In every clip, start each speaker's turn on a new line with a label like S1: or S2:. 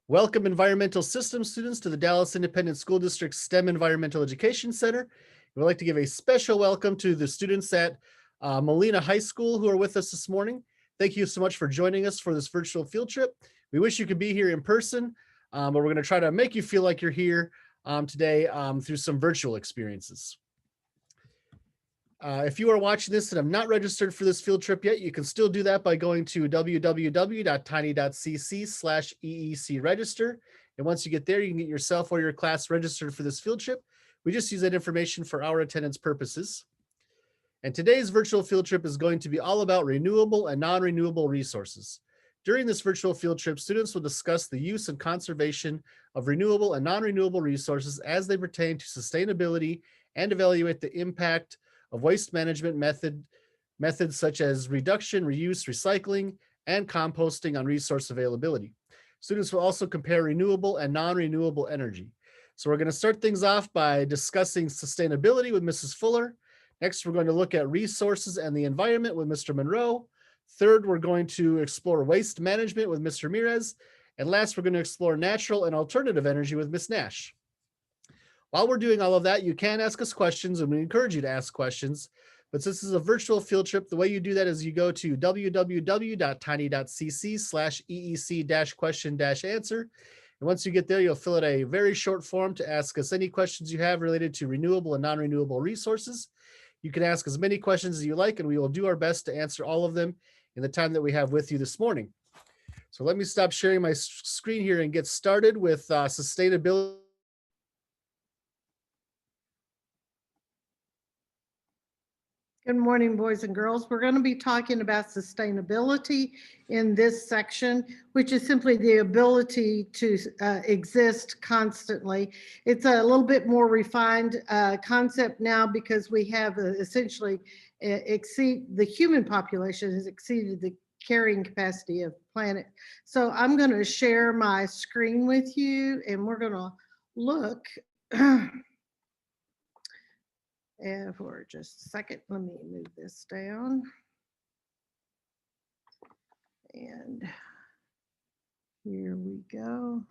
S1: Welcome environmental systems students to the Dallas Independent School District STEM Environmental Education Center. We'd like to give a special welcome to the students at Molina High School who are with us this morning. Thank you so much for joining us for this virtual field trip. We wish you could be here in person, but we're going to try to make you feel like you're here today through some virtual experiences. If you are watching this and have not registered for this field trip yet, you can still do that by going to www.tiny.cc/EEC-register. And once you get there, you can get yourself or your class registered for this field trip. We just use that information for our attendance purposes. And today's virtual field trip is going to be all about renewable and non-renewable resources. During this virtual field trip, students will discuss the use and conservation of renewable and non-renewable resources as they pertain to sustainability and evaluate the impact of waste management methods such as reduction, reuse, recycling, and composting on resource availability. Students will also compare renewable and non-renewable energy. So we're going to start things off by discussing sustainability with Mrs. Fuller. Next, we're going to look at resources and the environment with Mr. Monroe. Third, we're going to explore waste management with Mr. Mirez. And last, we're going to explore natural and alternative energy with Ms. Nash. While we're doing all of that, you can ask us questions, and we encourage you to ask questions. But since this is a virtual field trip, the way you do that is you go to www.tiny.cc/EEC-question-answer. And once you get there, you'll fill out a very short form to ask us any questions you have related to renewable and non-renewable resources. You can ask as many questions as you like, and we will do our best to answer all of them in the time that we have with you this morning. So let me stop sharing my screen here and get started with sustainability.
S2: Good morning, boys and girls. We're going to be talking about sustainability in this section, which is simply the ability to exist constantly. It's a little bit more refined concept now because we have essentially the human population has exceeded the carrying capacity of the planet. So I'm going to share my screen with you, and we're going to look and for just a second, let me move this down. And here we go.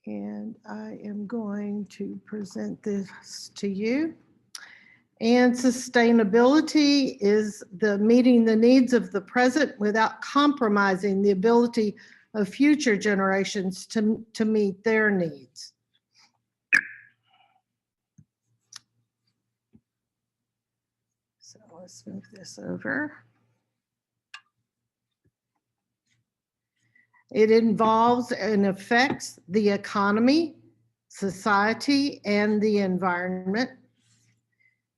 S2: And I am going to present this to you. And sustainability is the meeting the needs of the present without compromising the ability of future generations to meet their needs. So let's move this over. It involves and affects the economy, society, and the environment.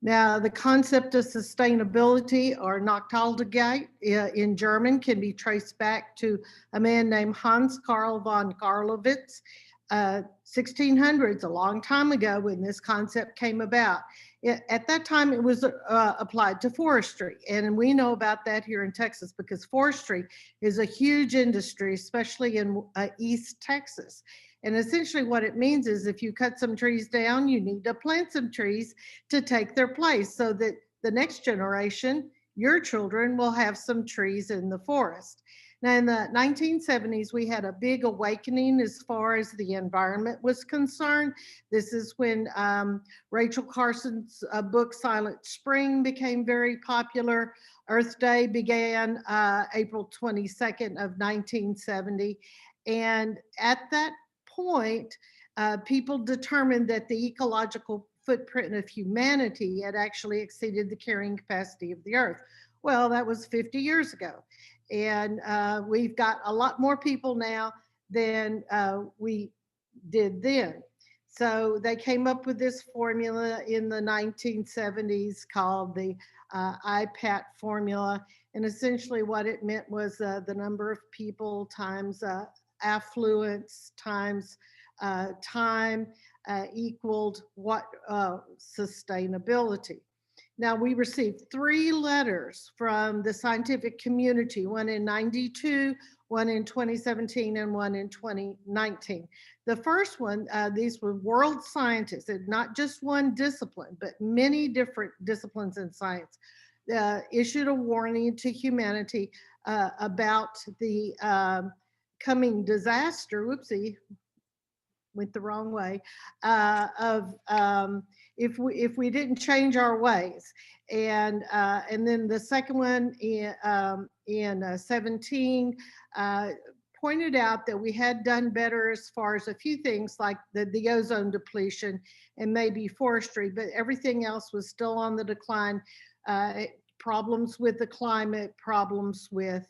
S2: Now, the concept of sustainability, or Nachhaltigkeit in German, can be traced back to a man named Hans Karl von Carlowitz, 1600s, a long time ago when this concept came about. At that time, it was applied to forestry, and we know about that here in Texas because forestry is a huge industry, especially in East Texas. And essentially what it means is if you cut some trees down, you need to plant some trees to take their place so that the next generation, your children, will have some trees in the forest. Now, in the 1970s, we had a big awakening as far as the environment was concerned. This is when Rachel Carson's book, Silent Spring, became very popular. Earth Day began April 22nd of 1970. And at that point, people determined that the ecological footprint of humanity had actually exceeded the carrying capacity of the earth. Well, that was 50 years ago. And we've got a lot more people now than we did then. So they came up with this formula in the 1970s called the Ipat Formula. And essentially what it meant was the number of people times affluence times time equaled what sustainability. Now, we received 3 letters from the scientific community, one in 92, one in 2017, and one in 2019. The first one, these were world scientists, and not just one discipline, but many different disciplines in science. issued a warning to humanity about the coming disaster. Whoopsie, went the wrong way. If we didn't change our ways, and then the second one in 17 pointed out that we had done better as far as a few things like the ozone depletion and maybe forestry, but everything else was still on the decline. Problems with the climate, problems with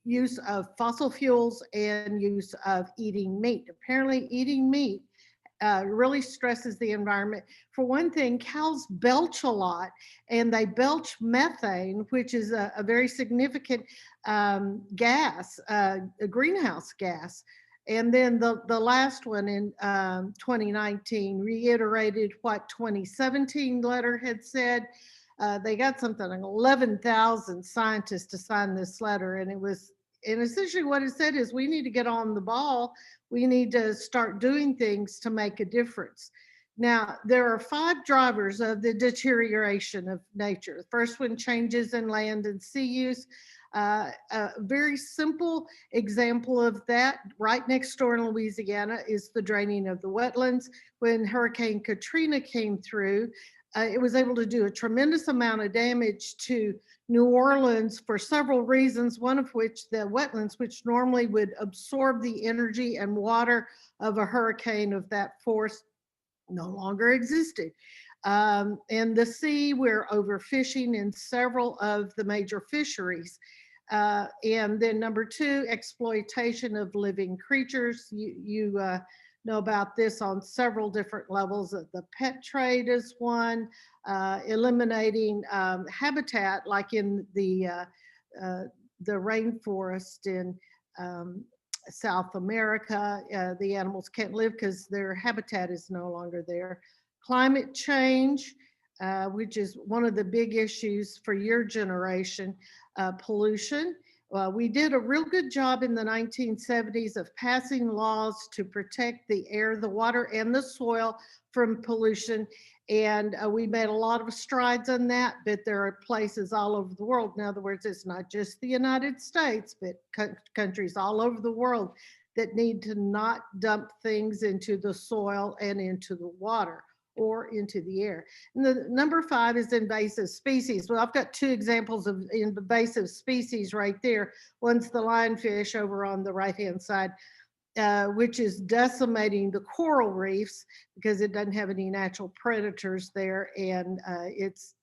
S2: use of fossil fuels and use of eating meat. Apparently eating meat really stresses the environment. For one thing, cows belch a lot, and they belch methane, which is a very significant gas, a greenhouse gas. And then the last one in 2019 reiterated what 2017 letter had said. They got something like 11,000 scientists to sign this letter, and essentially what it said is we need to get on the ball. We need to start doing things to make a difference. Now, there are 5 drivers of the deterioration of nature. The first one, changes in land and sea use. A very simple example of that right next door in Louisiana is the draining of the wetlands. When Hurricane Katrina came through, it was able to do a tremendous amount of damage to New Orleans for several reasons, one of which the wetlands, which normally would absorb the energy and water of a hurricane of that force, no longer existed. And the sea, we're overfishing in several of the major fisheries. And then number 2, exploitation of living creatures. You know about this on several different levels. The pet trade is one, eliminating habitat, like in the rainforest in South America. The animals can't live because their habitat is no longer there. Climate change, which is one of the big issues for your generation. Pollution. We did a real good job in the 1970s of passing laws to protect the air, the water, and the soil from pollution. And we made a lot of strides on that, but there are places all over the world. In other words, it's not just the United States, but countries all over the world that need to not dump things into the soil and into the water or into the air. And the number 5 is invasive species. Well, I've got 2 examples of invasive species right there. One's the lionfish over on the right-hand side, which is decimating the coral reefs because it doesn't have any natural predators there, and it's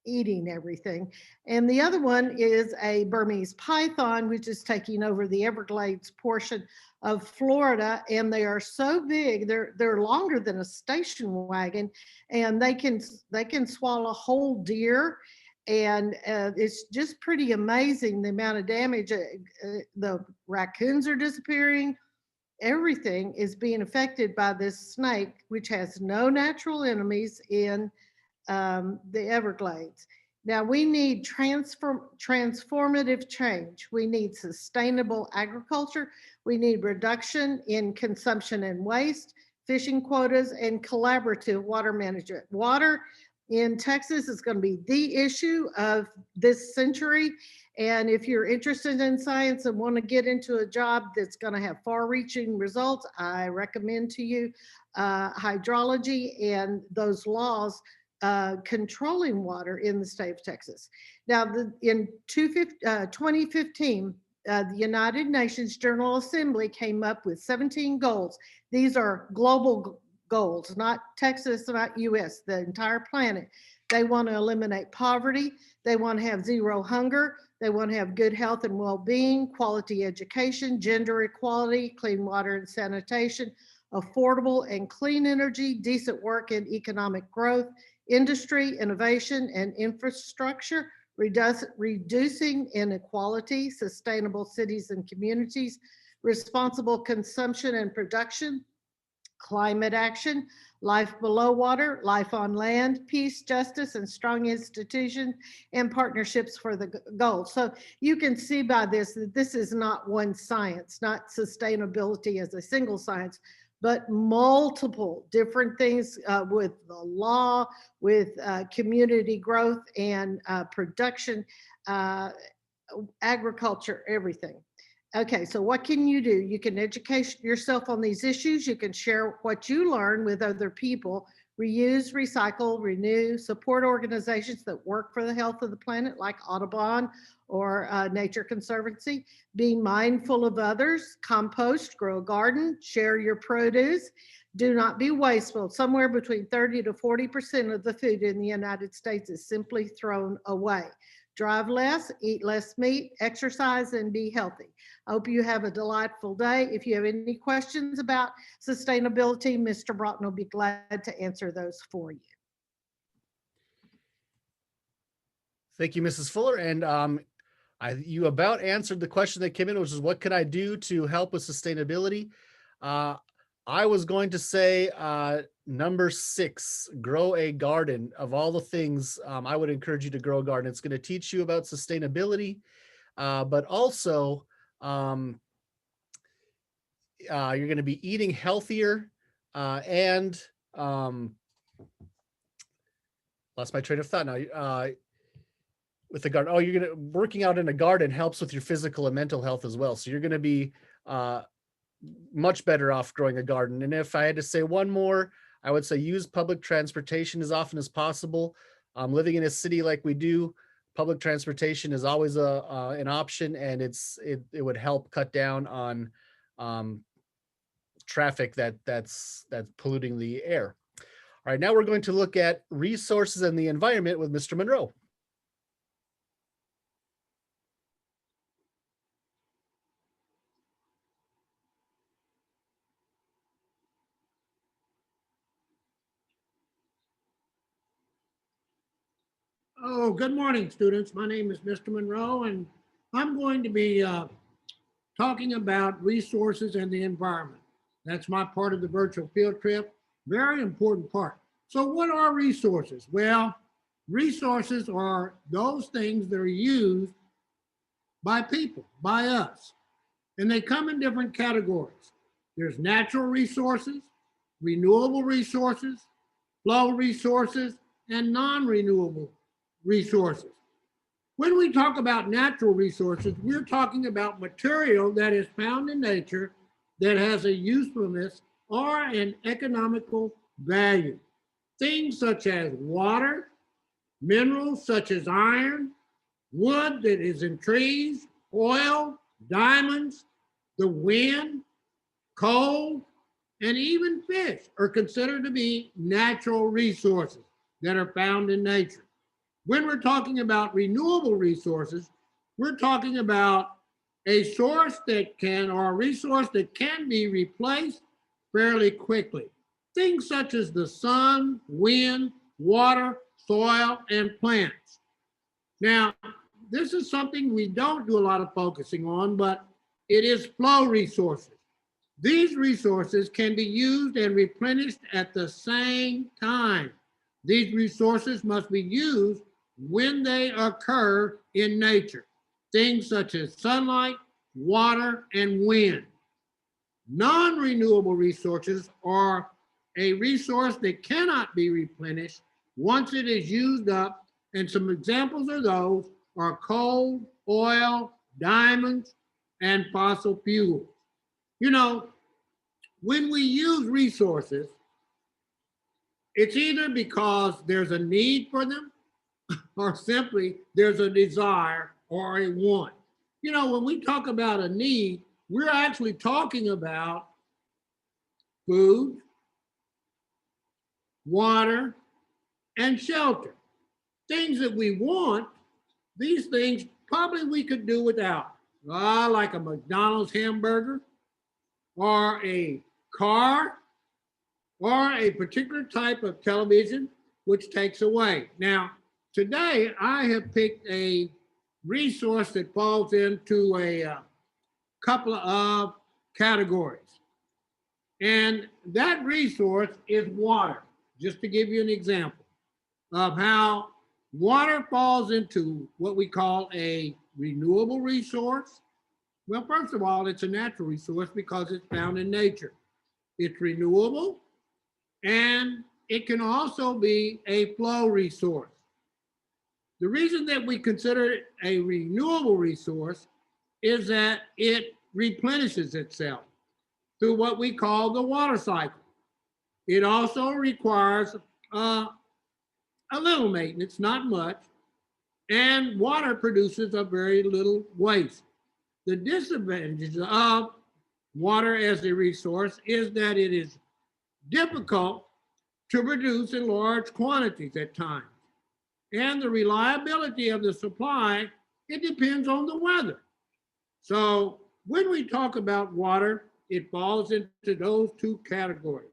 S2: eating everything. And the other one is a Burmese python, which is taking over the Everglades portion of Florida, and they are so big, they're longer than a station wagon, and they can swallow a whole deer. And it's just pretty amazing the amount of damage. The raccoons are disappearing. Everything is being affected by this snake, which has no natural enemies in the Everglades. Now we need transformative change. We need sustainable agriculture. We need reduction in consumption and waste, fishing quotas, and collaborative water management. Water in Texas is going to be the issue of this century. And if you're interested in science and want to get into a job that's going to have far-reaching results, I recommend to you hydrology and those laws controlling water in the state of Texas. Now, in 2015, the United Nations General Assembly came up with 17 goals. These are global goals, not Texas, not US, the entire planet. They want to eliminate poverty. They want to have zero hunger. They want to have good health and well-being, quality education, gender equality, clean water and sanitation, affordable and clean energy, decent work and economic growth, industry, innovation, and infrastructure, reducing inequality, sustainable cities and communities, responsible consumption and production, climate action, life below water, life on land, peace, justice, and strong institutions, and partnerships for the goals. So you can see by this that this is not one science, not sustainability as a single science, but multiple different things with the law, with community growth and production, agriculture, everything. Okay, so what can you do? You can educate yourself on these issues. You can share what you learn with other people. Reuse, recycle, renew, support organizations that work for the health of the planet, like Audubon or Nature Conservancy. Be mindful of others. Compost, grow a garden, share your produce. Do not be wasteful. Somewhere between 30 to 40% of the food in the United States is simply thrown away. Drive less, eat less meat, exercise, and be healthy. I hope you have a delightful day. If you have any questions about sustainability, Mr. Broughton will be glad to answer those for you.
S1: Thank you, Mrs. Fuller. And you about answered the question that came in, which is what can I do to help with sustainability? I was going to say number 6, grow a garden. Of all the things, I would encourage you to grow a garden. It's going to teach you about sustainability, but also you're going to be eating healthier and lost my train of thought now. With the garden, working out in a garden helps with your physical and mental health as well. So you're going to be much better off growing a garden. And if I had to say one more, I would say use public transportation as often as possible. Living in a city like we do, public transportation is always an option, and it would help cut down on traffic that's polluting the air. All right, now we're going to look at resources and the environment with Mr. Monroe.
S3: Oh, good morning, students. My name is Mr. Monroe, and I'm going to be talking about resources and the environment. That's my part of the virtual field trip. Very important part. So what are resources? Well, resources are those things that are used by people, by us, and they come in different categories. There's natural resources, renewable resources, flow resources, and non-renewable resources. When we talk about natural resources, we're talking about material that is found in nature that has a usefulness or an economical value. Things such as water, minerals such as iron, wood that is in trees, oil, diamonds, the wind, coal, and even fish are considered to be natural resources that are found in nature. When we're talking about renewable resources, we're talking about a source that can, or a resource that can be replaced fairly quickly. Things such as the sun, wind, water, soil, and plants. Now, this is something we don't do a lot of focusing on, but it is flow resources. These resources can be used and replenished at the same time. These resources must be used when they occur in nature. Things such as sunlight, water, and wind. Non-renewable resources are a resource that cannot be replenished once it is used up, and some examples of those are coal, oil, diamonds, and fossil fuels. You know, when we use resources, it's either because there's a need for them or simply there's a desire or a want. You know, when we talk about a need, we're actually talking about food, water, and shelter. Things that we want, these things probably we could do without. Like a McDonald's hamburger, or a car, or a particular type of television, which takes away. Now, today I have picked a resource that falls into a couple of categories. And that resource is water, just to give you an example of how water falls into what we call a renewable resource. Well, first of all, it's a natural resource because it's found in nature. it's renewable, and it can also be a flow resource. The reason that we consider it a renewable resource is that it replenishes itself through what we call the water cycle. It also requires a little maintenance, not much, and water produces a very little waste. The disadvantages of water as a resource is that it is difficult to produce in large quantities at times. And the reliability of the supply, it depends on the weather. So when we talk about water, it falls into those two categories,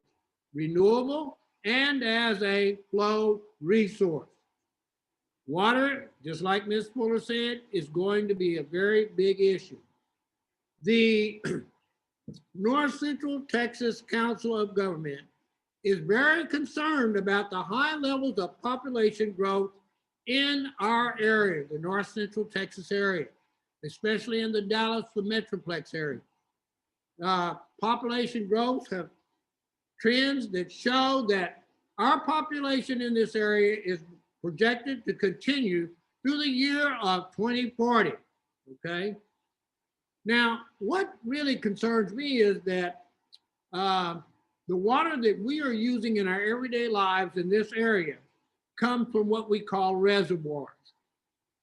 S3: renewable and as a flow resource. Water, just like Ms. Fuller said, is going to be a very big issue. The North Central Texas Council of Government is very concerned about the high levels of population growth in our area, the North Central Texas area, especially in the Dallas, the Metroplex area. Population growth have trends that show that our population in this area is projected to continue through the year of 2040, okay? Now, what really concerns me is that the water that we are using in our everyday lives in this area comes from what we call reservoirs.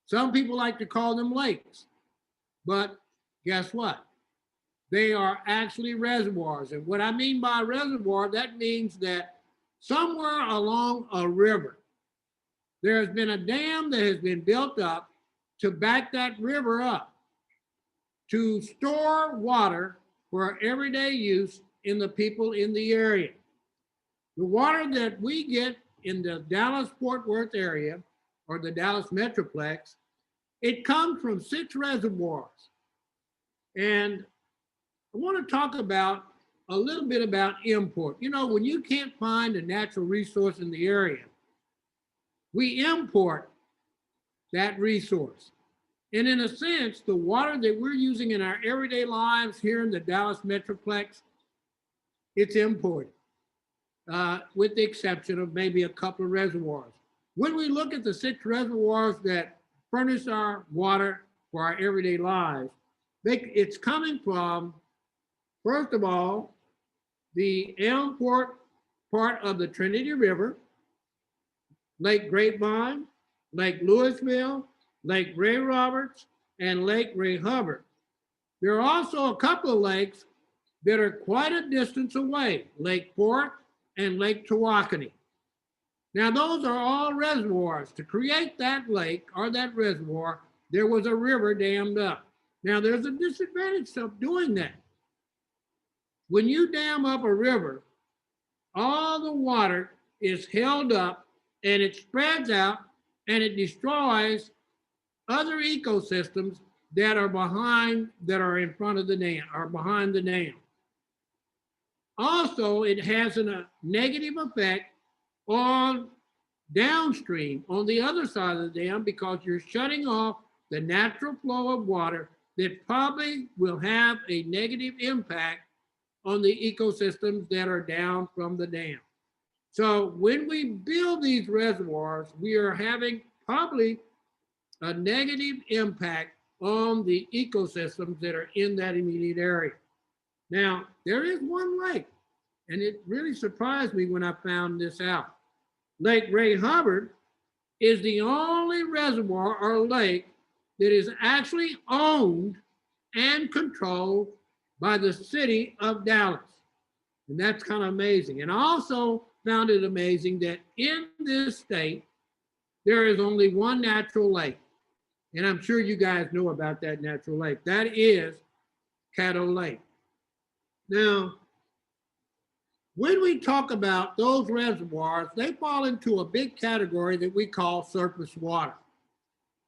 S3: Some people like to call them lakes, but guess what? They are actually reservoirs. And what I mean by reservoir, that means that somewhere along a river, there has been a dam that has been built up to back that river up, to store water for everyday use in the people in the area. The water that we get in the Dallas-Fort Worth area, or the Dallas Metroplex, it comes from 6 reservoirs. And I want to talk about a little bit about import. You know, when you can't find a natural resource in the area, we import that resource. And in a sense, the water that we're using in our everyday lives here in the Dallas Metroplex, it's imported, with the exception of maybe a couple of reservoirs. When we look at the 6 reservoirs that furnish our water for our everyday lives, it's coming from, first of all, the Elmport part of the Trinity River, Lake Grapevine, Lake Louisville, Lake Ray Roberts, and Lake Ray Hubbard. There are also a couple of lakes that are quite a distance away, Lake Fork and Lake Tawakoni. Now, those are all reservoirs. To create that lake or that reservoir, there was a river dammed up. Now, there's a disadvantage of doing that. When you dam up a river, all the water is held up and it spreads out and it destroys other ecosystems that are behind, that are in front of the dam or behind the dam. Also, it has a negative effect on downstream on the other side of the dam because you're shutting off the natural flow of water that probably will have a negative impact on the ecosystems that are down from the dam. So when we build these reservoirs, we are having probably a negative impact on the ecosystems that are in that immediate area. Now, there is one lake, and it really surprised me when I found this out. Lake Ray Hubbard is the only reservoir or lake that is actually owned and controlled by the city of Dallas. And that's kind of amazing. And I also found it amazing that in this state, there is only one natural lake. And I'm sure you guys know about that natural lake. That is Caddo Lake. Now, when we talk about those reservoirs, they fall into a big category that we call surface water.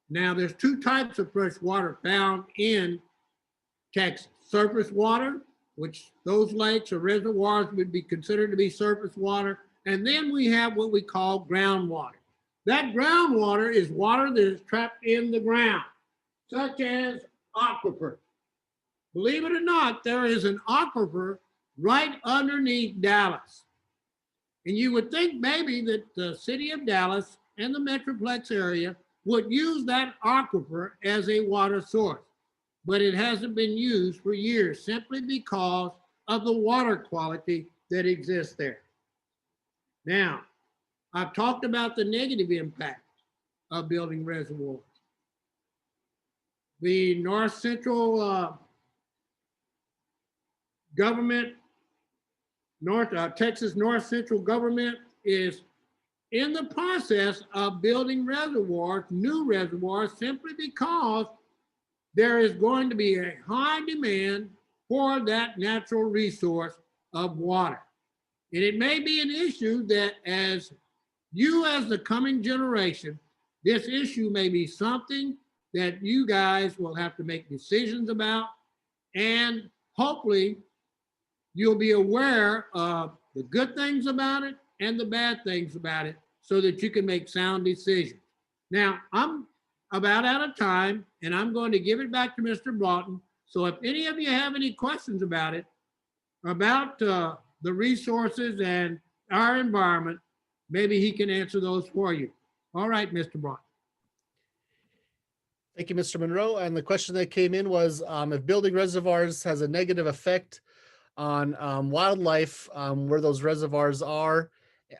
S3: Now, there's 2 types of fresh water found in Texas. Surface water, which those lakes or reservoirs would be considered to be surface water. And then we have what we call groundwater. That groundwater is water that is trapped in the ground, such as aquifer. Believe it or not, there is an aquifer right underneath Dallas. And you would think maybe that the city of Dallas and the Metroplex area would use that aquifer as a water source, but it hasn't been used for years simply because of the water quality that exists there. Now, I've talked about the negative impact of building reservoirs. The North Central government, Texas North Central government is in the process of building reservoirs, new reservoirs, simply because there is going to be a high demand for that natural resource of water. And it may be an issue that as the coming generation, this issue may be something that you guys will have to make decisions about, and hopefully you'll be aware of the good things about it and the bad things about it so that you can make sound decisions. Now, I'm about out of time, and I'm going to give it back to Mr. Broughton. So if any of you have any questions about it, about the resources and our environment, maybe he can answer those for you. All right, Mr. Broughton.
S1: Thank you, Mr. Monroe. And the question that came in was if building reservoirs has a negative effect on wildlife, where those reservoirs are,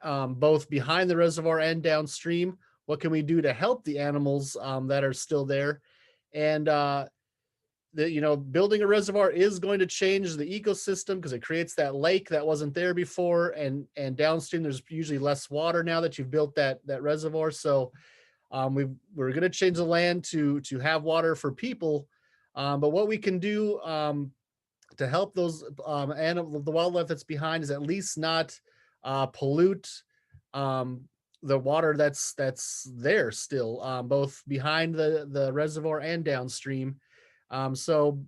S1: both behind the reservoir and downstream, what can we do to help the animals that are still there? And building a reservoir is going to change the ecosystem because it creates that lake that wasn't there before, and downstream there's usually less water now that you've built that reservoir. So we're going to change the land to have water for people, but what we can do to help those the wildlife that's behind is at least not pollute the water that's there still, both behind the reservoir and downstream. So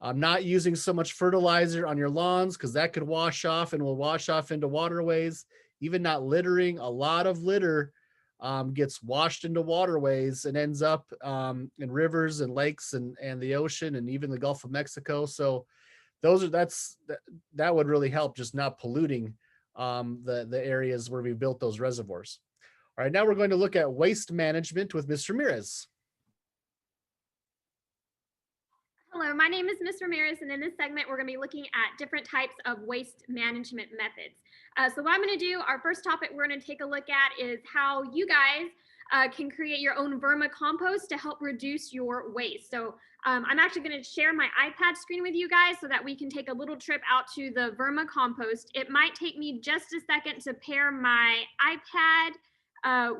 S1: not using so much fertilizer on your lawns, because that could wash off and will wash off into waterways. Even not littering. A lot of litter gets washed into waterways and ends up in rivers and lakes and the ocean and even the Gulf of Mexico. So that would really help, just not polluting the areas where we built those reservoirs. All right, now we're going to look at waste management with Ms. Ramirez.
S4: Hello, my name is Ms. Ramirez, and in this segment, we're going to be looking at different types of waste management methods. So what I'm going to do, our first topic we're going to take a look at is how you guys can create your own Verma Compost to help reduce your waste. So I'm actually going to share my iPad screen with you guys so that we can take a little trip out to the Verma Compost. It might take me just a second to pair my iPad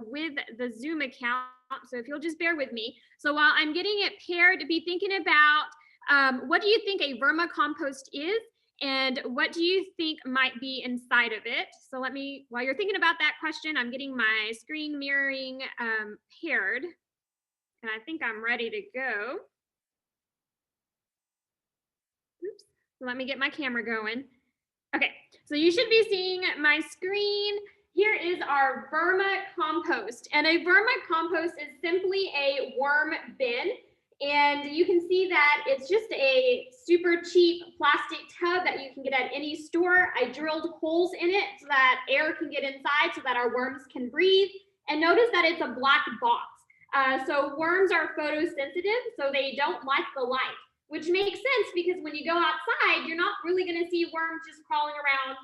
S4: with the Zoom account. So if you'll just bear with me. So while I'm getting it paired, be thinking about what do you think a Verma Compost is, and what do you think might be inside of it? So while you're thinking about that question, I'm getting my screen mirroring paired, and I think I'm ready to go. Oops, so let me get my camera going. Okay, so you should be seeing my screen. Here is our Verma Compost, and a Verma Compost is simply a worm bin. And you can see that it's just a super cheap plastic tub that you can get at any store. I drilled holes in it so that air can get inside so that our worms can breathe. And notice that it's a black box. So worms are photosensitive, so they don't like the light, which makes sense because when you go outside, you're not really going to see worms just crawling around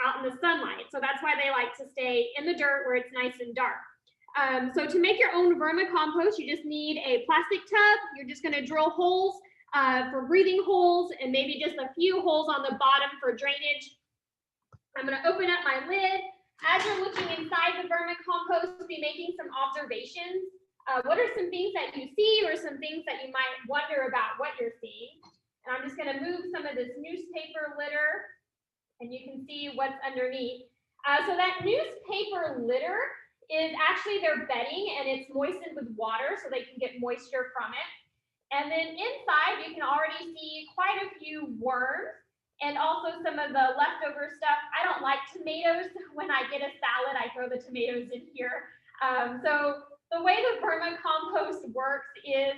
S4: out in the sunlight. So that's why they like to stay in the dirt where it's nice and dark. So to make your own Verma Compost, you just need a plastic tub. You're just going to drill holes for breathing holes and maybe just a few holes on the bottom for drainage. I'm going to open up my lid. As you're looking inside the Verma Compost, be making some observations. What are some things that you see or some things that you might wonder about what you're seeing? And I'm just going to move some of this newspaper litter, and you can see what's underneath. So that newspaper litter is actually their bedding, and it's moistened with water so they can get moisture from it. And then inside you can already see quite a few worms and also some of the leftover stuff. I don't like tomatoes. When I get a salad, I throw the tomatoes in here. So the way the Verma Compost works is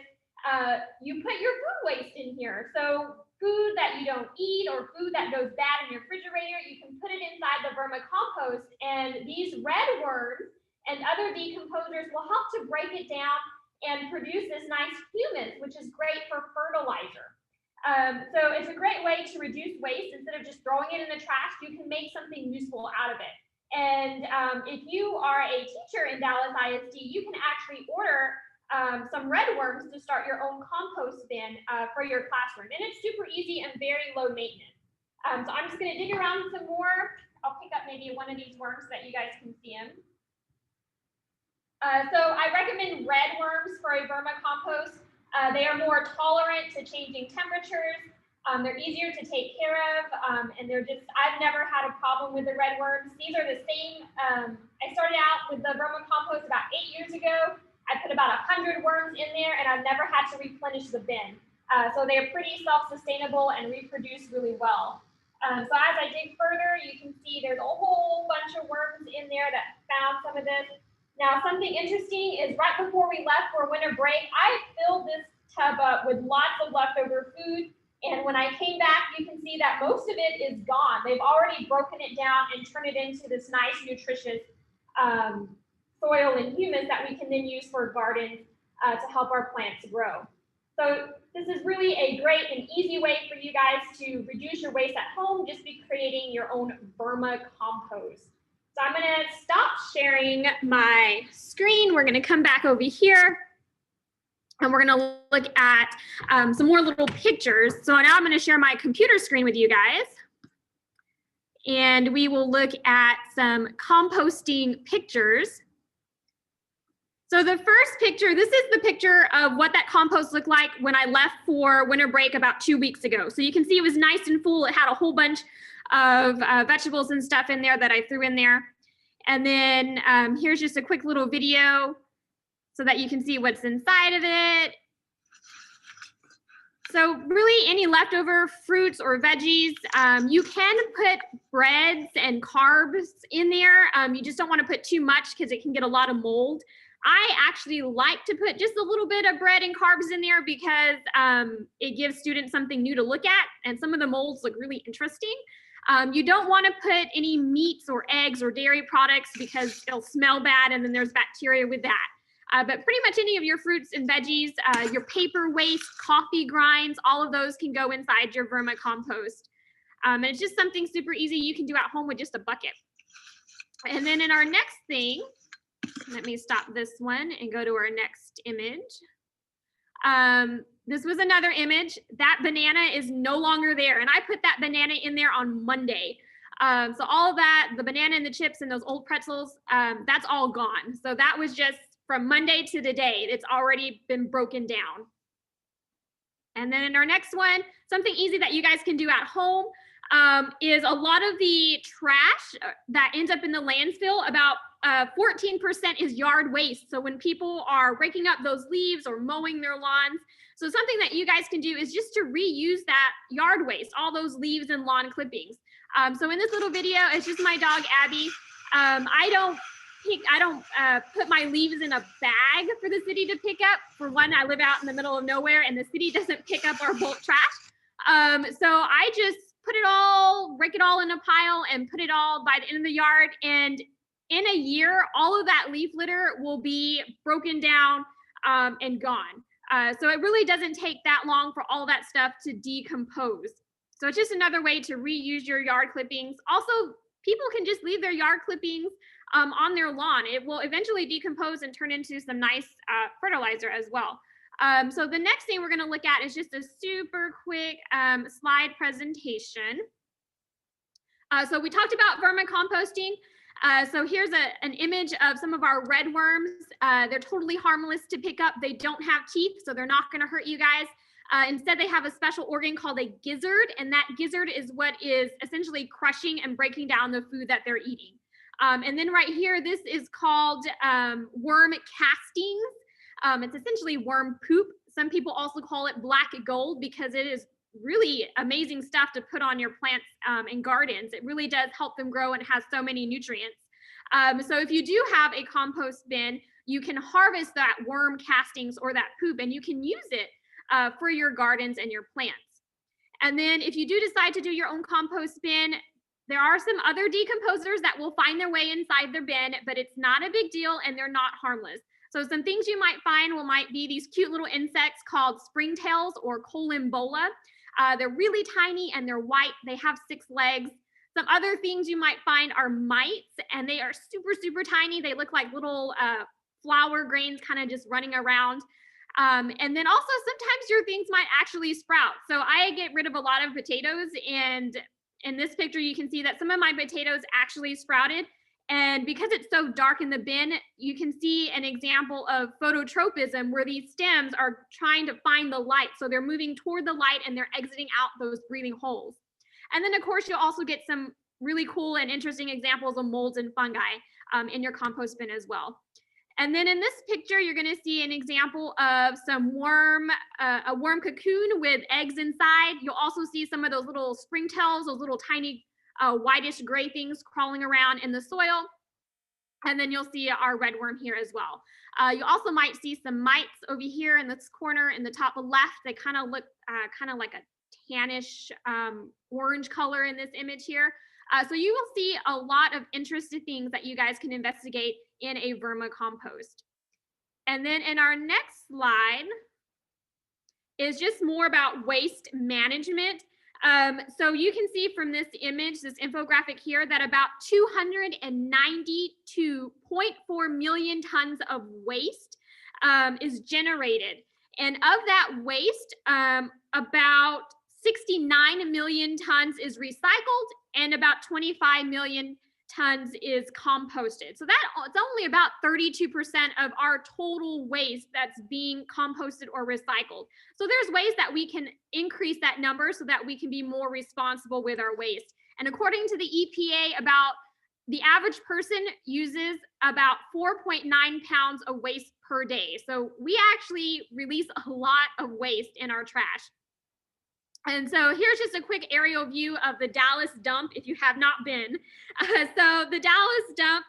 S4: you put your food waste in here. So food that you don't eat or food that goes bad in your refrigerator, you can put it inside the Verma Compost, and these red worms and other decomposers will help to break it down and produce this nice humus, which is great for fertilizer. So it's a great way to reduce waste. Instead of just throwing it in the trash, you can make something useful out of it. And if you are a teacher in Dallas ISD, you can actually order some red worms to start your own compost bin for your classroom. And it's super easy and very low maintenance. So I'm just going to dig around some more. I'll pick up maybe one of these worms so that you guys can see them. So I recommend red worms for a Verma compost. They are more tolerant to changing temperatures. They're easier to take care of, and I've never had a problem with the red worms. These are the same. I started out with the Verma compost about 8 years ago. I put about 100 worms in there, and I've never had to replenish the bin. So they're pretty self-sustainable and reproduce really well. So as I dig further, you can see there's a whole bunch of worms in there that found some of this. Now, something interesting is right before we left for winter break, I filled this tub up with lots of leftover food. And when I came back, you can see that most of it is gone. They've already broken it down and turned it into this nice, nutritious soil and humus that we can then use for gardens to help our plants grow. So this is really a great and easy way for you guys to reduce your waste at home, just be creating your own Verma compost. So I'm gonna stop sharing my screen. We're gonna come back over here and we're gonna look at some more little pictures. So now I'm gonna share my computer screen with you guys. And we will look at some composting pictures. So the first picture, this is the picture of what that compost looked like when I left for winter break about 2 weeks ago. So you can see it was nice and full. It had a whole bunch of vegetables and stuff in there that I threw in there. And then here's just a quick little video so that you can see what's inside of it. So really any leftover fruits or veggies, you can put breads and carbs in there. You just don't want to put too much because it can get a lot of mold. I actually like to put just a little bit of bread and carbs in there because it gives students something new to look at, and some of the molds look really interesting. You don't want to put any meats or eggs or dairy products because it'll smell bad and then there's bacteria with that. But pretty much any of your fruits and veggies, your paper waste, coffee grinds, all of those can go inside your Verma compost. And it's just something super easy you can do at home with just a bucket. And then in our next thing, let me stop this one and go to our next image. This was another image. That banana is no longer there. And I put that banana in there on Monday. So all of that, the banana and the chips and those old pretzels, that's all gone. So that was just from Monday to today. It's already been broken down. And then in our next one, something easy that you guys can do at home is a lot of the trash that ends up in the landfill, about 14% is yard waste. So when people are raking up those leaves or mowing their lawns, so something that you guys can do is just to reuse that yard waste, all those leaves and lawn clippings. So in this little video, it's just my dog, Abby. I don't put my leaves in a bag for the city to pick up. For one, I live out in the middle of nowhere and the city doesn't pick up our bulk trash. So I just rake it all in a pile and put it all by the end of the yard. And in a year, all of that leaf litter will be broken down and gone. So it really doesn't take that long for all that stuff to decompose. So it's just another way to reuse your yard clippings. Also, people can just leave their yard clippings on their lawn. It will eventually decompose and turn into some nice fertilizer as well. So the next thing we're going to look at is just a super quick slide presentation. So we talked about Verma composting. So here's an image of some of our red worms. They're totally harmless to pick up. They don't have teeth, so they're not going to hurt you guys. Instead, they have a special organ called a gizzard, and that gizzard is what is essentially crushing and breaking down the food that they're eating. And then right here, this is called worm castings. It's essentially worm poop. Some people also call it black gold because it is really amazing stuff to put on your plants and gardens. It really does help them grow and has so many nutrients. So if you do have a compost bin, you can harvest that worm castings or that poop and you can use it for your gardens and your plants. And then if you do decide to do your own compost bin, there are some other decomposers that will find their way inside their bin, but it's not a big deal and they're not harmless. So some things you might find might be these cute little insects called springtails or columbola. They're really tiny and they're white. They have 6 legs. Some other things you might find are mites, and they are super, super tiny. They look like little flour grains kind of just running around. And then also sometimes your things might actually sprout. So I get rid of a lot of potatoes, and in this picture you can see that some of my potatoes actually sprouted. And because it's so dark in the bin, you can see an example of phototropism where these stems are trying to find the light. So they're moving toward the light and they're exiting out those breathing holes. And then of course, you'll also get some really cool and interesting examples of molds and fungi in your compost bin as well. And then in this picture, you're gonna see an example of some worm, a worm cocoon with eggs inside. You'll also see some of those little springtails, those little tiny whitish gray things crawling around in the soil. And then you'll see our red worm here as well. You also might see some mites over here in this corner in the top left. They kind of look kind of like a tannish orange color in this image here. So you will see a lot of interesting things that you guys can investigate in a Verma compost. And then in our next slide is just more about waste management. So you can see from this image, this infographic here, that about 292.4 million tons of waste is generated. And of that waste, about 69 million tons is recycled and about 25 million tons is composted. So it's only about 32% of our total waste that's being composted or recycled. So there's ways that we can increase that number so that we can be more responsible with our waste. And according to the EPA, about the average person uses about 4.9 pounds of waste per day. So we actually release a lot of waste in our trash. And so here's just a quick aerial view of the Dallas dump if you have not been. So the Dallas dump,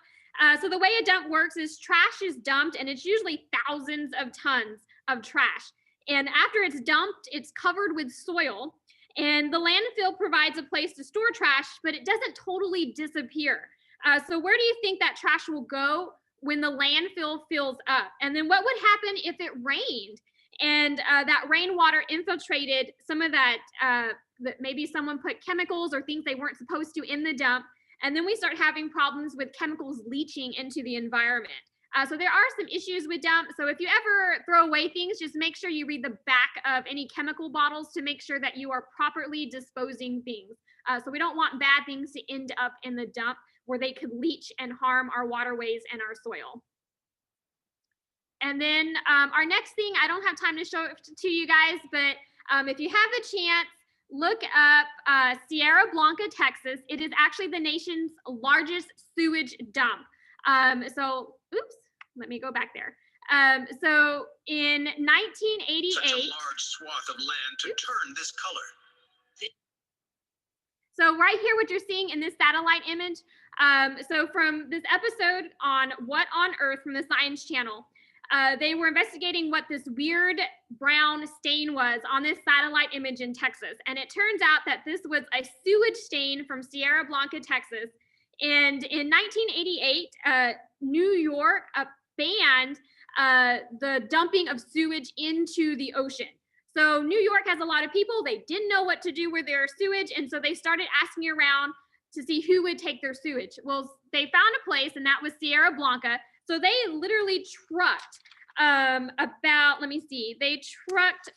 S4: so the way a dump works is trash is dumped, and it's usually thousands of tons of trash. And after it's dumped, it's covered with soil. And the landfill provides a place to store trash, but it doesn't totally disappear. So where do you think that trash will go when the landfill fills up? And then what would happen if it rained? And that rainwater infiltrated some of that, maybe someone put chemicals or things they weren't supposed to in the dump. And then we start having problems with chemicals leaching into the environment. So there are some issues with dumps. So if you ever throw away things, just make sure you read the back of any chemical bottles to make sure that you are properly disposing things. So we don't want bad things to end up in the dump where they could leach and harm our waterways and our soil. And then our next thing, I don't have time to show it to you guys, but if you have a chance, look up Sierra Blanca, Texas. It is actually the nation's largest sewage dump. So, oops, let me go back there. So in 1988,
S5: such a large swath of land to turn this color.
S4: So right here, what you're seeing in this satellite image. So from this episode on What on Earth from the Science Channel, they were investigating what this weird brown stain was on this satellite image in Texas. And it turns out that this was a sewage stain from Sierra Blanca, Texas. And in 1988, New York banned the dumping of sewage into the ocean. So New York has a lot of people. They didn't know what to do with their sewage. And so they started asking around to see who would take their sewage. Well, they found a place, and that was Sierra Blanca. So they literally trucked about, let me see, they trucked,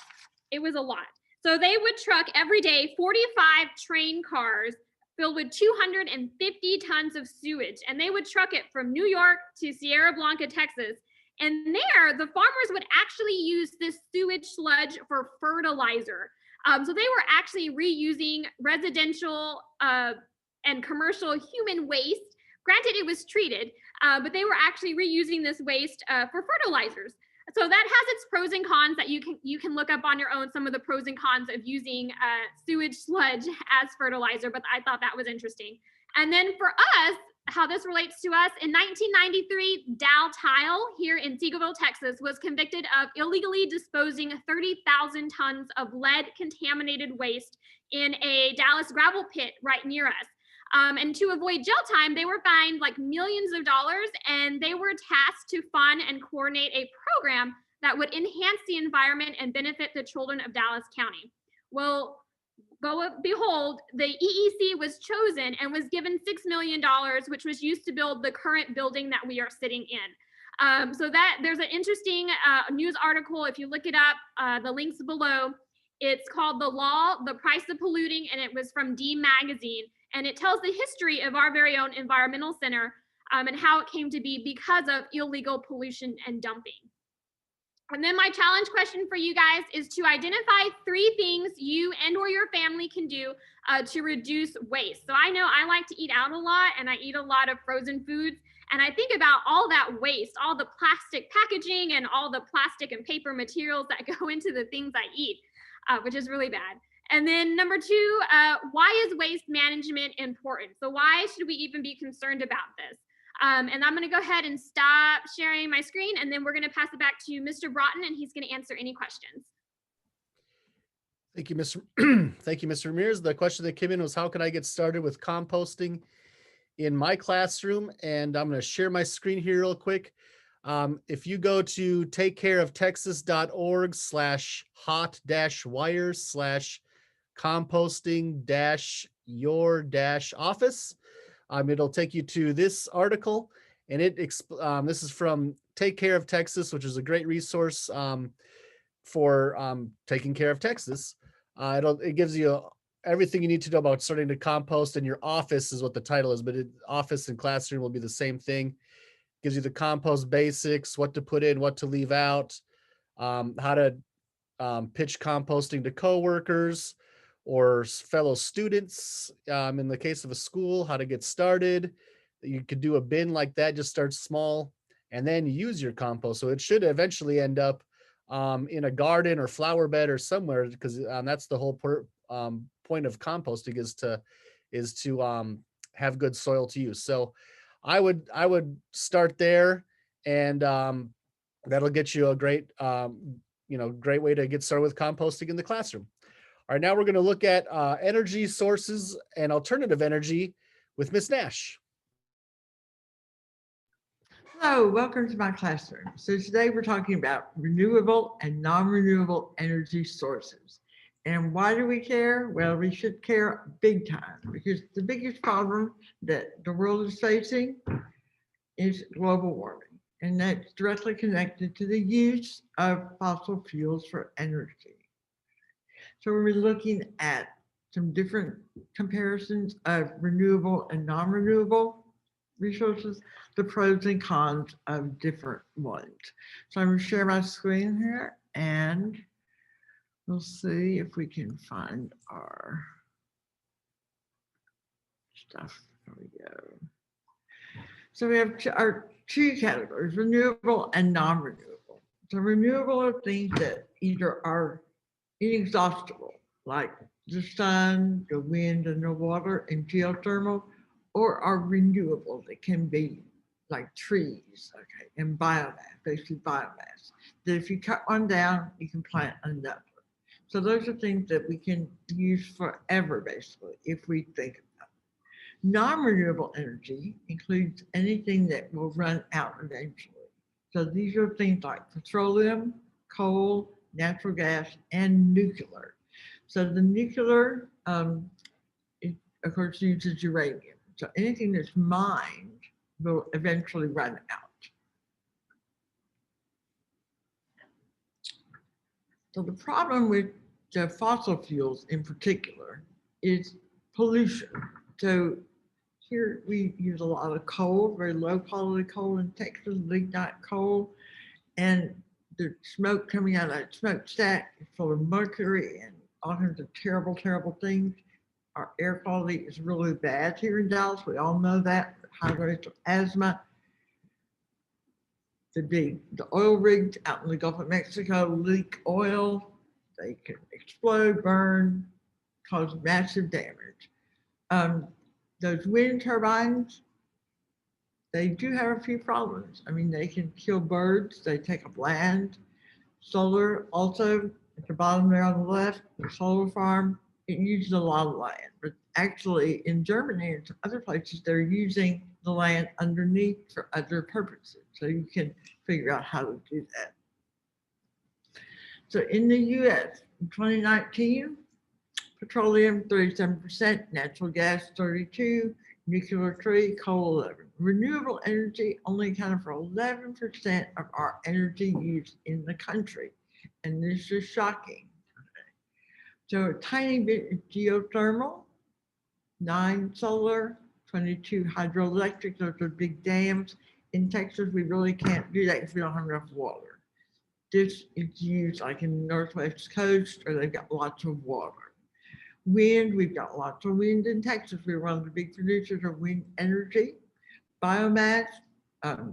S4: it was a lot. So they would truck every day 45 train cars filled with 250 tons of sewage. And they would truck it from New York to Sierra Blanca, Texas. And there, the farmers would actually use this sewage sludge for fertilizer. So they were actually reusing residential and commercial human waste. Granted, it was treated, but they were actually reusing this waste for fertilizers. So that has its pros and cons that you can look up on your own, some of the pros and cons of using sewage sludge as fertilizer, but I thought that was interesting. And then for us, how this relates to us. In 1993, Dow Tile here in Seagoville, Texas, was convicted of illegally disposing 30,000 tons of lead contaminated waste in a Dallas gravel pit right near us. And to avoid jail time, they were fined like millions of dollars, and they were tasked to fund and coordinate a program that would enhance the environment and benefit the children of Dallas County. Well, behold, the EEC was chosen and was given $6 million, which was used to build the current building that we are sitting in. So that there's an interesting news article. If you look it up, the links below. It's called The Law, the Price of Polluting, and it was from D Magazine. And it tells the history of our very own environmental center and how it came to be because of illegal pollution and dumping. And then my challenge question for you guys is to identify 3 things you and or your family can do to reduce waste. So I know I like to eat out a lot, and I eat a lot of frozen foods. And I think about all that waste, all the plastic packaging and all the plastic and paper materials that go into the things I eat, which is really bad. And then number 2, why is waste management important? So why should we even be concerned about this? And I'm going to go ahead and stop sharing my screen, and then we're going to pass it back to Mr. Broughton, and he's going to answer any questions.
S1: Thank you, Mr. Thank you, Mr. Ramirez. The question that came in was, how can I get started with composting in my classroom? And I'm going to share my screen here real quick. If you go to takecareoftexas.org/hot-wire/composting-your-office. It'll take you to this article, and this is from Take Care of Texas, which is a great resource for taking care of Texas. It gives you everything you need to know about starting to compost, and your office is what the title is, but office and classroom will be the same thing. Gives you the compost basics, what to put in, what to leave out, how to pitch composting to coworkers or fellow students. In the case of a school, how to get started. You could do a bin like that, just start small and then use your compost. So it should eventually end up in a garden or flower bed or somewhere, because that's the whole point of composting is to have good soil to use. So I would start there, and that'll get you a great great way to get started with composting in the classroom. All right, now we're going to look at energy sources and alternative energy with Ms. Nash.
S6: Hello, welcome to my classroom. So today we're talking about renewable and non-renewable energy sources. And why do we care? Well, we should care big time, because the biggest problem that the world is facing is global warming. And that's directly connected to the use of fossil fuels for energy. So we're looking at some different comparisons of renewable and non-renewable resources, the pros and cons of different ones. So I'm going to share my screen here, and we'll see if we can find our stuff. There we go. So we have our 2 categories, renewable and non-renewable. So renewable are things that either are inexhaustible, like the sun, the wind, and the water, and geothermal, or are renewable. They can be like trees, okay, and biomass, basically biomass, that if you cut one down, you can plant another. So those are things that we can use forever, basically, if we think about it. Non-renewable energy includes anything that will run out eventually. So these are things like petroleum, coal, natural gas, and nuclear. So the nuclear, it, of course, uses uranium. So anything that's mined will eventually run out. So the problem with the fossil fuels in particular is pollution. So here we use a lot of coal, very low quality coal in Texas, lignite coal, and the smoke coming out of that smokestack is full of mercury and all kinds of terrible, terrible things. Our air quality is really bad here in Dallas. We all know that. High rates of asthma. The oil rigs out in the Gulf of Mexico leak oil. They can explode, burn, cause massive damage. Those wind turbines they do have a few problems. I mean, they can kill birds, they take up land. Solar also at the bottom there on the left, the solar farm, it uses a lot of land, but actually in Germany and other places, they're using the land underneath for other purposes. So you can figure out how to do that. So in the US, in 2019, petroleum 37%, natural gas 32%, nuclear 3%, coal 11%. Renewable energy only accounted for 11% of our energy use in the country. And this is shocking. So a tiny bit is geothermal, 9 solar, 22 hydroelectric, those are big dams. In Texas, we really can't do that because we don't have enough water. This is used like in the Northwest coast, or they've got lots of water. Wind, we've got lots of wind in Texas. We're one of the big producers of wind energy. Biomass,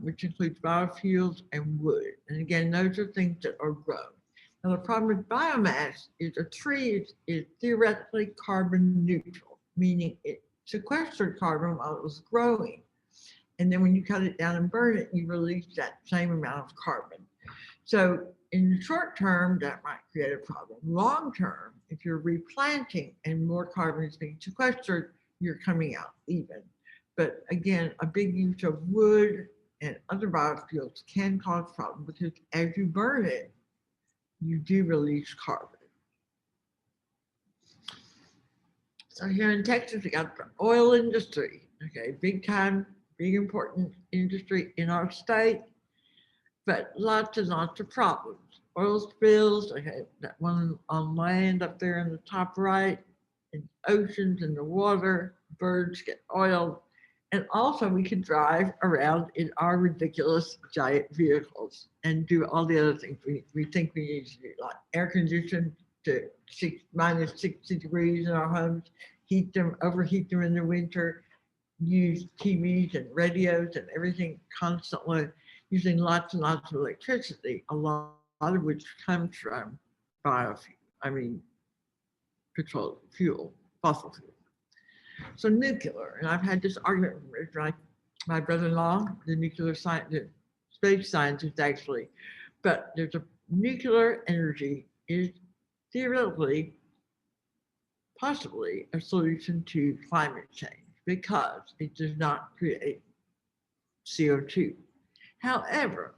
S6: which includes biofuels and wood. And again, those are things that are grown. Now the problem with biomass is a tree is theoretically carbon neutral, meaning it sequestered carbon while it was growing. And then when you cut it down and burn it, you release that same amount of carbon. So in the short term, that might create a problem. Long term, if you're replanting and more carbon is being sequestered, you're coming out even. But again, a big use of wood and other biofuels can cause problems because as you burn it, you do release carbon. So here in Texas, we got the oil industry, okay, big time, big important industry in our state, but lots and lots of problems. Oil spills, okay, that one on land up there in the top right, in oceans, in the water, birds get oiled. And also we can drive around in our ridiculous giant vehicles and do all the other things we think we need to do, like air condition to minus 60 degrees in our homes, heat them, overheat them in the winter, use TVs and radios and everything constantly, using lots and lots of electricity, a lot of which comes from petroleum fuel, fossil fuel. So nuclear, and I've had this argument with my brother-in-law, the nuclear scientist, the space scientist actually, but there's a nuclear energy is theoretically, possibly a solution to climate change because it does not create CO2. However,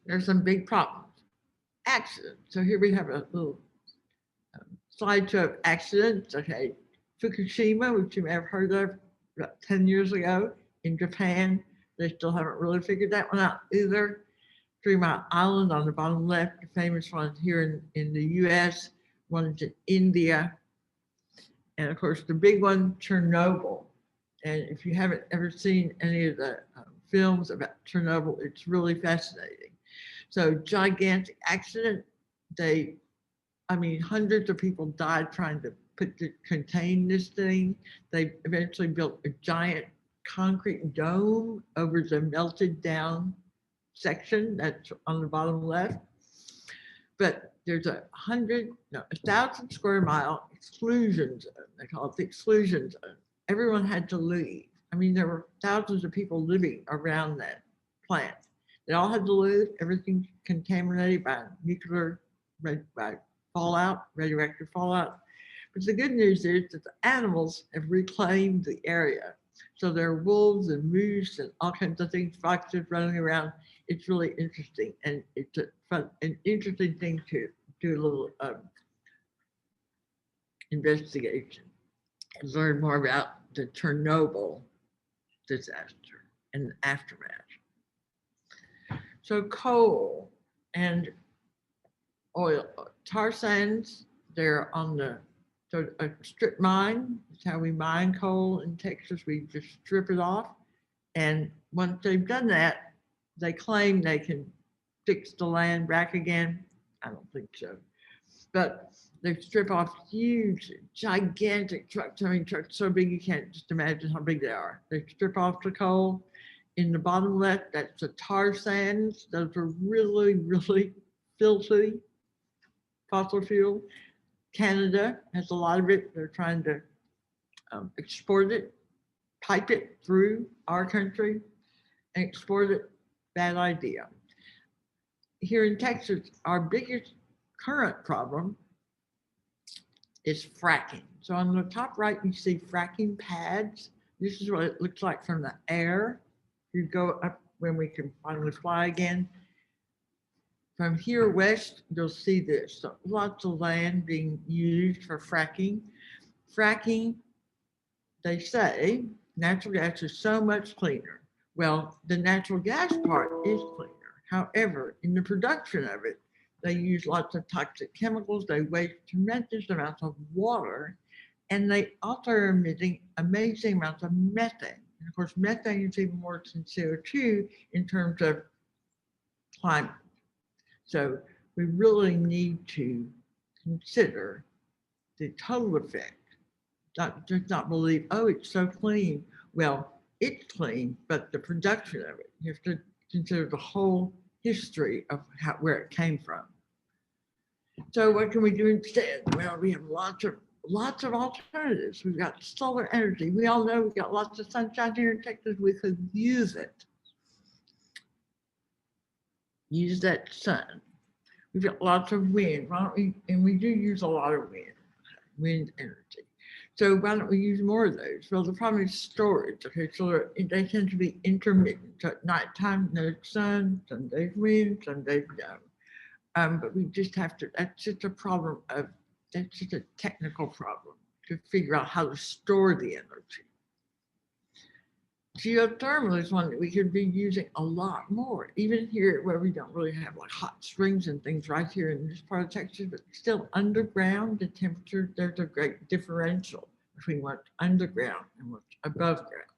S6: there's some big problems. Accidents. So here we have a little slideshow of accidents. Okay, Fukushima, which you may have heard of about 10 years ago in Japan. They still haven't really figured that one out either. 3 Mile Island on the bottom left, the famous one here in the US, one is in India. And of course, the big one, Chernobyl. And if you haven't ever seen any of the films about Chernobyl, it's really fascinating. So gigantic accident. Hundreds of people died trying to contain this thing. They eventually built a giant concrete dome over the melted down section that's on the bottom left. But there's 1,000 square mile exclusion zone. They call it the exclusion zone. Everyone had to leave. There were thousands of people living around that plant. They all had to leave. Everything's contaminated by by fallout, radioactive fallout. But the good news is that the animals have reclaimed the area. So there are wolves and moose and all kinds of things, foxes running around. It's really interesting. And it's an interesting thing to do a little investigation and learn more about the Chernobyl disaster and the aftermath. So coal and oil, tar sands, they're on a strip mine. That's how we mine coal in Texas. We just strip it off. And once they've done that, they claim they can fix the land back again. I don't think so. But they strip off huge, gigantic trucks. Trucks so big you can't just imagine how big they are. They strip off the coal. In the bottom left, that's the tar sands. Those are really, really filthy fossil fuel. Canada has a lot of it. They're trying to export it. pipe it through our country and export it, bad idea. Here in Texas, our biggest current problem is fracking. So on the top right, you see fracking pads. This is what it looks like from the air. You go up when we can finally fly again. From here west, you'll see this. So lots of land being used for fracking. Fracking, they say, natural gas is so much cleaner. Well, the natural gas part is cleaner. However, in the production of it, they use lots of toxic chemicals. They waste tremendous amounts of water, and they also are emitting amazing amounts of methane. And of course, methane is even worse than CO2 in terms of climate. So we really need to consider the total effect. Just not believe, oh, it's so clean. Well, it's clean, but the production of it, you have to consider the whole history of where it came from. So what can we do instead? Well, we have lots of alternatives. We've got solar energy. We all know we've got lots of sunshine here in Texas. We could use it. Use that sun. We've got lots of wind. Why don't we? And we do use a lot of wind energy. So why don't we use more of those? Well, the problem is storage. Okay, so they tend to be intermittent. So at nighttime, no sun, some days wind, some days no. But we just have to, that's just a problem of, that's just a technical problem to figure out how to store the energy. Geothermal is one that we could be using a lot more, even here where we don't really have like hot springs and things right here in this part of Texas, but still underground, the temperature, there's a great differential between what's underground and what's above ground.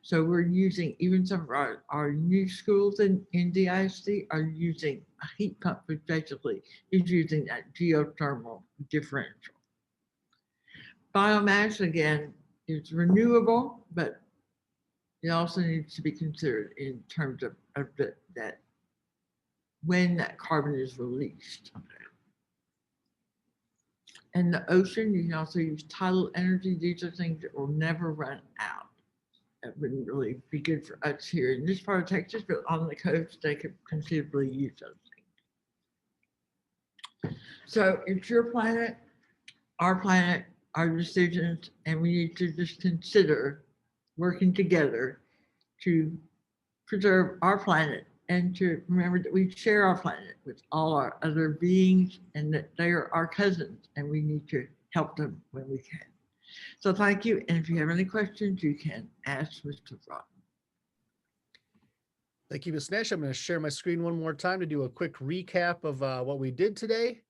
S6: So we're using, even some of our new schools in DISD are using a heat pump, which basically is using that geothermal differential. Biomass, again, is renewable, but it also needs to be considered in terms of that when that carbon is released. And the ocean, you can also use tidal energy. These are things that will never run out. That wouldn't really be good for us here in this part of Texas, but on the coast, they could conceivably use those things. So it's your planet, our decisions, and we need to just consider working together to preserve our planet and to remember that we share our planet with all our other beings and that they are our cousins and we need to help them when we can. So thank you. And if you have any questions, you can ask Mr. Frog.
S1: Thank you, Ms. Nash. I'm going to share my screen one more time to do a quick recap of what we did today.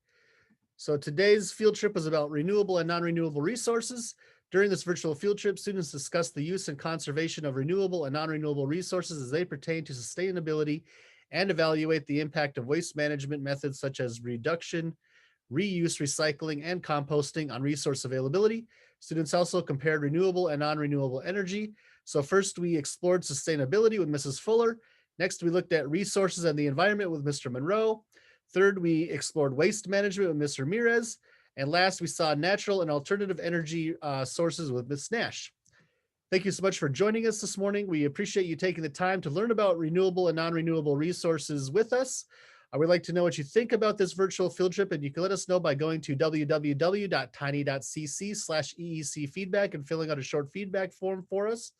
S1: So today's field trip was about renewable and non-renewable resources. During this virtual field trip, students discussed the use and conservation of renewable and non-renewable resources as they pertain to sustainability and evaluate the impact of waste management methods such as reduction, reuse, recycling, and composting on resource availability. Students also compared renewable and non-renewable energy. So first we explored sustainability with Mrs. Fuller. Next, we looked at resources and the environment with Mr. Monroe. Third, we explored waste management with Mr. Ramirez. And last, we saw natural and alternative energy sources with Ms. Nash. Thank you so much for joining us this morning. We appreciate you taking the time to learn about renewable and non-renewable resources with us. I would like to know what you think about this virtual field trip, and you can let us know by going to www.tiny.cc/EEC feedback and filling out a short feedback form for us.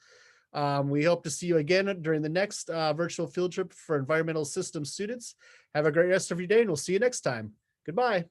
S1: We hope to see you again during the next virtual field trip for environmental systems students. Have a great rest of your day, and we'll see you next time. Goodbye.